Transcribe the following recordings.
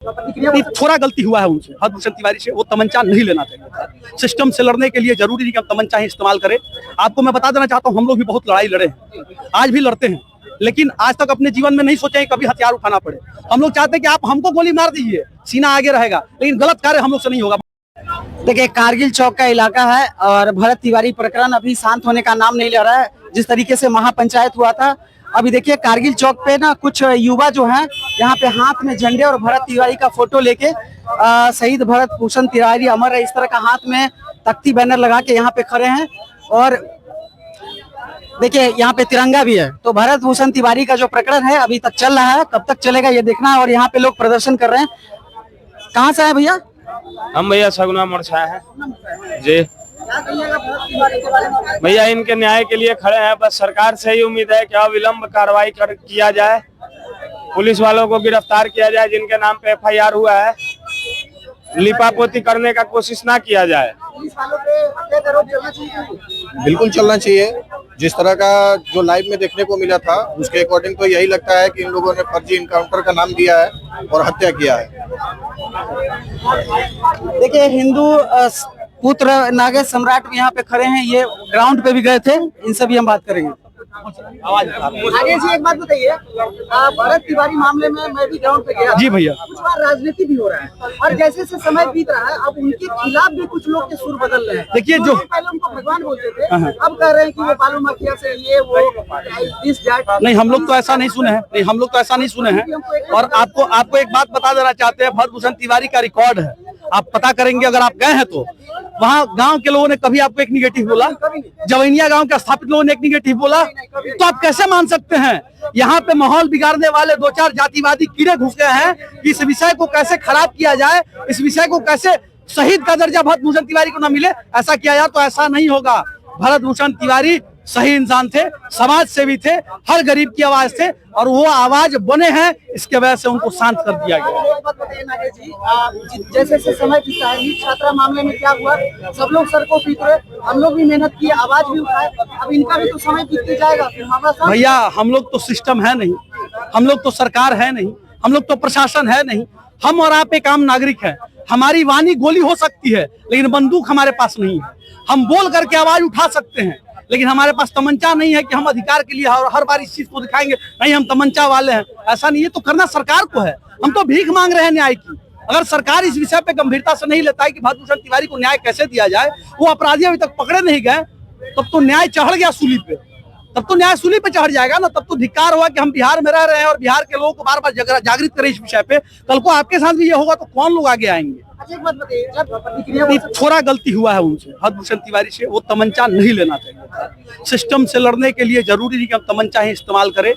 थोड़ा गलती हुआ है उनसे, भरतभूषण तिवारी से। वो तमंचा नहीं लेना चाहिए था। सिस्टम से लड़ने के लिए जरूरी नहीं कि हम तमंचा ही इस्तेमाल करें। आपको मैं बता देना चाहता हूँ, हम लोग भी बहुत लड़ाई लड़े हैं, आज भी लड़ते हैं, लेकिन आज तक अपने जीवन में नहीं सोचे कभी हथियार उठाना पड़े। हम लोग चाहते हैं कि आप हमको गोली मार दीजिए, सीना आगे रहेगा, लेकिन गलत कार्य हम लोग से नहीं होगा। देखिए, कारगिल चौक का इलाका है और भरत तिवारी प्रकरण अभी शांत होने का नाम नहीं ले रहा है। जिस तरीके से महापंचायत हुआ था, अभी देखिए कारगिल चौक पे ना कुछ युवा जो हैं यहाँ पे हाथ में झंडे और भरत तिवारी का फोटो लेके शहीद भरत भूषण तिवारी अमर है, इस तरह का हाथ में तख्ती बैनर लगा के यहाँ पे खड़े हैं। और देखिए यहाँ पे तिरंगा भी है। तो भरत भूषण तिवारी का जो प्रकरण है अभी तक चल रहा है, कब तक चलेगा ये देखना है। और यहाँ पे लोग प्रदर्शन कर रहे हैं। कहाँ से है भैया? हम भैया सगुना मोड़ से आए हैं जी। भैया इनके न्याय के लिए खड़े हैं। बस सरकार से ही उम्मीद है कि अविलंब कार्रवाई किया जाए, पुलिस वालों को गिरफ्तार किया जाए जिनके नाम पे FIR हुआ है, लिपापोती करने का कोशिश ना किया जाए। बिल्कुल चलना चाहिए। जिस तरह का जो लाइव में देखने को मिला था उसके अकॉर्डिंग तो यही लगता है कि इन लोगों ने फर्जी इनकाउंटर का नाम दिया है और हत्या किया है। देखिए, हिंदू पुत्र नागेश सम्राट भी यहाँ पे खड़े हैं, ये ग्राउंड पे भी गए थे, इनसे भी हम बात करेंगे। आगे जी एक बात बताइए, भरत तिवारी मामले में मैं भी ग्राउंड पे गया जी भैया। कुछ बार राजनीति भी हो रहा है और जैसे से समय बीत रहा है अब उनके खिलाफ भी कुछ लोग के सुर बदल रहे हैं। देखिए, जो पहले उनको भगवान बोलते थे, अब कह रहे हैं कि वो बालू माफिया से ये वो इस जाट। नहीं, हम लोग तो ऐसा नहीं सुने हैं, नहीं हम लोग तो ऐसा नहीं सुने हैं। और आपको एक बात बता देना चाहते हैं, भरतभूषण तिवारी का रिकॉर्ड है, आप पता करेंगे अगर आप गए हैं तो। वहाँ गांव के लोगों ने कभी आपको एक निगेटिव बोला? जवैनिया गांव के स्थापित लोगों ने एक निगेटिव बोला? तो आप कैसे मान सकते हैं? यहाँ पे माहौल बिगाड़ने वाले 2-4 जातिवादी कीड़े घुस गए हैं कि इस विषय को कैसे खराब किया जाए, इस विषय को कैसे शहीद का दर्जा भरतभूषण तिवारी को न मिले, ऐसा किया जाए तो ऐसा नहीं होगा। भरतभूषण तिवारी सही इंसान थे, समाज सेवी थे, हर गरीब की आवाज थे और वो आवाज बने हैं, इसके वजह से उनको शांत कर दिया गया। जैसे से समय बीता है, नीट छात्रा मामले में क्या हुआ, सब लोग सड़कों पे उतरे, हम लोग भी मेहनत किए, आवाज भी उठाए, अब इनका भी तो समय बीतते जाएगा फिर मामला। भैया, हम लोग तो सिस्टम है नहीं, हम लोग तो सरकार है नहीं, हम लोग तो प्रशासन है नहीं। हम और आप एक आम नागरिक है। हमारी वाणी गोली हो सकती है लेकिन बंदूक हमारे पास नहीं है। हम बोल करके आवाज उठा सकते हैं लेकिन हमारे पास तमंचा नहीं है कि हम अधिकार के लिए हर बार इस चीज को दिखाएंगे नहीं हम तमंचा वाले हैं। ऐसा नहीं है, तो करना सरकार को है। हम तो भीख मांग रहे हैं न्याय की। अगर सरकार इस विषय पे गंभीरता से नहीं लेता है कि भरतभूषण तिवारी को न्याय कैसे दिया जाए, वो अपराधी अभी तक पकड़े नहीं गए, तब तो न्याय चढ़ गया सूली पे, तब तो न्याय सूली पे चढ़ जाएगा ना। तब तो धिक्कार हुआ कि हम बिहार में रह रहे हैं और बिहार के लोगों को बार बार जागृत करें इस विषय पे। कल को आपके साथ भी ये होगा तो कौन लोग आगे आएंगे? थोड़ा गलती हुआ है उनसे, भरतभूषण तिवारी से। वो तमंचा नहीं लेना चाहिए था। सिस्टम से लड़ने के लिए जरूरी नहीं कि हम तमंचा ही इस्तेमाल करें।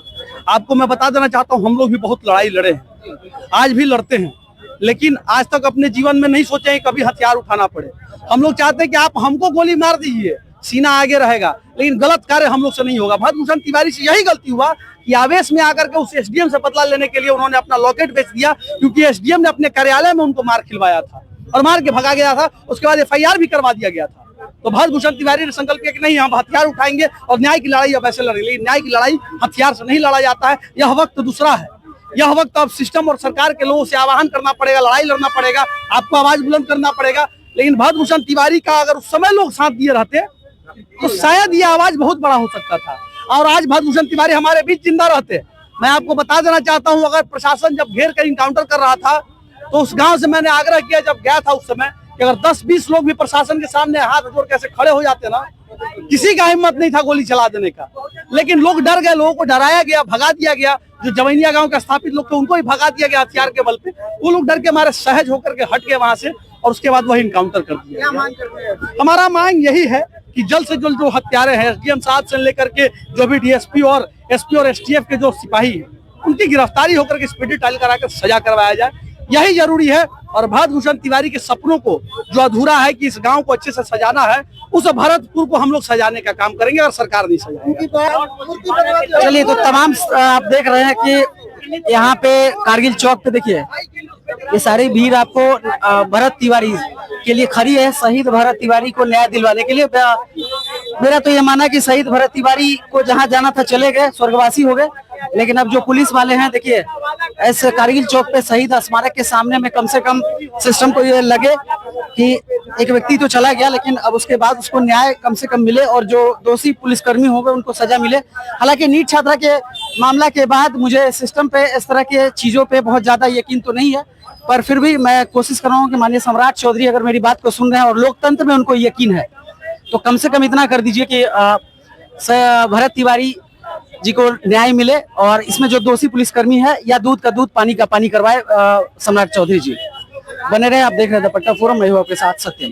आपको मैं बता देना चाहता हूँ, हम लोग भी बहुत लड़ाई लड़े हैं, आज भी लड़ते हैं, लेकिन आज तक अपने जीवन में नहीं सोचे कभी हथियार उठाना पड़े। हम लोग चाहते हैं कि आप हमको गोली मार दीजिए, सीना आगे रहेगा, लेकिन गलत कार्य हम लोग से नहीं होगा। भरतभूषण तिवारी से यही गलती हुआ कि आवेश में आकर के उस SDM से बदला लेने के लिए उन्होंने अपना लॉकेट बेच दिया, क्योंकि SDM ने अपने कार्यालय में उनको मार खिलवाया था और मार के भगा गया था। उसके बाद FIR भी करवा दिया गया था। तो भरतभूषण तिवारी ने संकल्प किया कि नहीं, हम हथियार उठाएंगे और न्याय की लड़ाई अब ऐसे लड़ेंगे। लेकिन न्याय की लड़ाई हथियार से नहीं लड़ा जाता है। यह वक्त दूसरा है। यह वक्त अब सिस्टम और सरकार के लोगों से आह्वान करना पड़ेगा, लड़ाई लड़ना पड़ेगा, आपको आवाज बुलंद करना पड़ेगा। लेकिन भरतभूषण तिवारी का अगर उस समय लोग साथ दिए रहते तो शायद ये आवाज बहुत बड़ा हो सकता था और आज भरतभूषण तिवारी हमारे बीच जिंदा रहते। मैं आपको बता देना चाहता हूं, अगर प्रशासन जब घेर कर इनकाउंटर कर रहा था तो उस गांव से मैंने आग्रह किया जब गया था उस समय कि अगर 10-20 लोग भी प्रशासन के सामने हाथ जोड़ कैसे खड़े हो जाते ना, किसी का हिम्मत नहीं था गोली चला देने का। लेकिन लोग डर गए, लोगों को डराया गया, भगा दिया गया। जो जवैनिया गांव के स्थापित लोग थे उनको भी भगा दिया गया हथियार के बल पे। वो लोग डर के हमारे सहज होकर के हट गए वहां से और उसके बाद वही इनकाउंटर कर दिया। हमारा मांग यही है कि जल्द से जल्द जो हत्यारे हैं, SDM साहब से लेकर के जो भी DSP और SP और STF के जो सिपाही हैं, उनकी गिरफ्तारी होकर के स्पीडी ट्रायल कराकर सजा करवाया जाए, यही जरूरी है। और भरतभूषण तिवारी के सपनों को जो अधूरा है कि इस गांव को अच्छे से सजाना है, उस भरतपुर को हम लोग सजाने का काम करेंगे अगर सरकार नहीं सजाएगी। चलिए, तो तमाम आप देख रहे हैं कि यहाँ पे कारगिल चौक पे देखिए ये सारी भीड़ आपको भरत तिवारी के लिए खड़ी है, शहीद भरत तिवारी को न्याय दिलवाने के लिए। मेरा तो ये माना कि शहीद भरत तिवारी को जहाँ जाना था चले गए, स्वर्गवासी हो गए। लेकिन अब जो पुलिस वाले हैं देखिए इस कारगिल चौक पे शहीद स्मारक के सामने में कम से कम सिस्टम को ये लगे कि एक व्यक्ति तो चला गया, लेकिन अब उसके बाद उसको न्याय कम से कम मिले और जो दोषी पुलिसकर्मी हो गए उनको सजा मिले। हालांकि नीट छात्रा के मामला के बाद मुझे सिस्टम पे इस तरह के चीजों पे बहुत ज्यादा यकीन तो नहीं है, पर फिर भी मैं कोशिश कर रहा हूँ कि माननीय सम्राट चौधरी अगर मेरी बात को सुन रहे हैं और लोकतंत्र में उनको यकीन है तो कम से कम इतना कर दीजिए कि भरत तिवारी जी को न्याय मिले और इसमें जो दोषी पुलिसकर्मी है या दूध का दूध पानी का पानी करवाए सम्राट चौधरी जी। बने रहे, आप देख रहे हैं दुपट्टा फोरम, मैं हूं आपके साथ सत्यम।